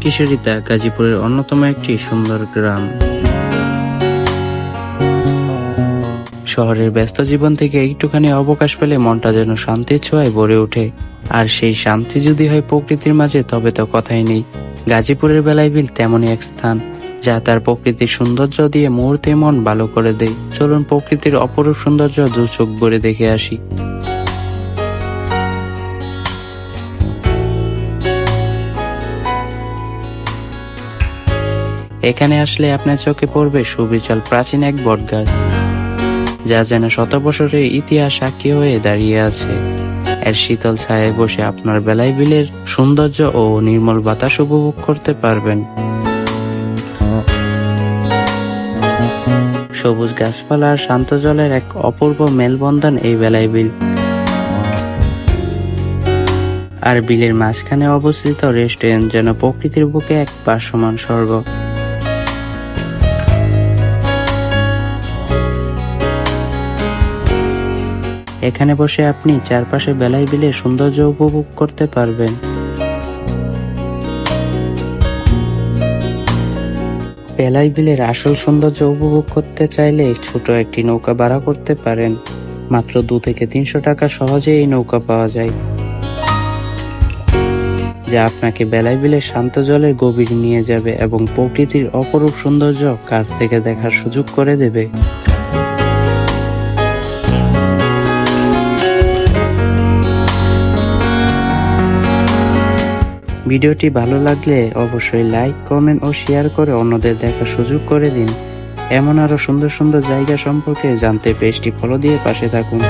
কিশোরীতা গাজীপুরের অন্যতম একটি সুন্দর গ্রাম। শহরের ব্যস্ত জীবন থেকে একটুখানি অবকাশ পেলে মনটা যেন শান্তির ছোঁয়ায় ভরে ওঠে। আর সেই শান্তি যদি হয় প্রকৃতির মাঝে, তবে তো কথাই নেই। গাজীপুরের বেলায় বিল তেমনই এক স্থান, যা তার প্রকৃতির সৌন্দর্য দিয়ে মুহূর্তে মন ভালো করে দেয়। চলুন প্রকৃতির অপরূপ সৌন্দর্য দু চোখ ভরে দেখে আসি। এখানে আসলে আপনার চোখে পড়বে সুবিশাল প্রাচীন এক বটগাছ, যা যেন শত বছরের ইতিহাস সাক্ষী হয়ে দাঁড়িয়ে আছে। এর শীতল ছায়ায় বসে আপনার বেলায় বিলের সৌন্দর্য ও নির্মল বাতাস উপভোগ করতে পারবেন। সবুজ গাছপালা আর শান্ত জলের এক অপূর্ব মেলবন্ধন এই বেলায় বিল। আর বিলের মাঝখানে অবস্থিত রেস্টুরেন্ট যেন প্রকৃতির বুকে এক ভাসমান স্বর্গ। এখানে বসে আপনি চারপাশে বেলায় বিলের সৌন্দর্য উপভোগ করতে পারবেন। বেলায় বিলের আসল সৌন্দর্য উপভোগ করতে চাইলে ছোট একটি নৌকা ভাড়া করতে পারেন। মাত্র 2 থেকে 300 টাকা সহজে এই নৌকা পাওয়া যায়, যা আপনাকে বেলায় বিলের শান্ত জলের গভীরে নিয়ে যাবে এবং প্রকৃতির অপরূপ সৌন্দর্য কাছ থেকে দেখার সুযোগ করে দেবে। ভিডিওটি ভালো লাগলে অবশ্যই লাইক, কমেন্ট ও শেয়ার করে অন্যদের দেখার সুযোগ করে দিন। এমন আরো সুন্দর সুন্দর জায়গা সম্পর্কে জানতে পেজটি ফলো দিয়ে পাশে থাকুন।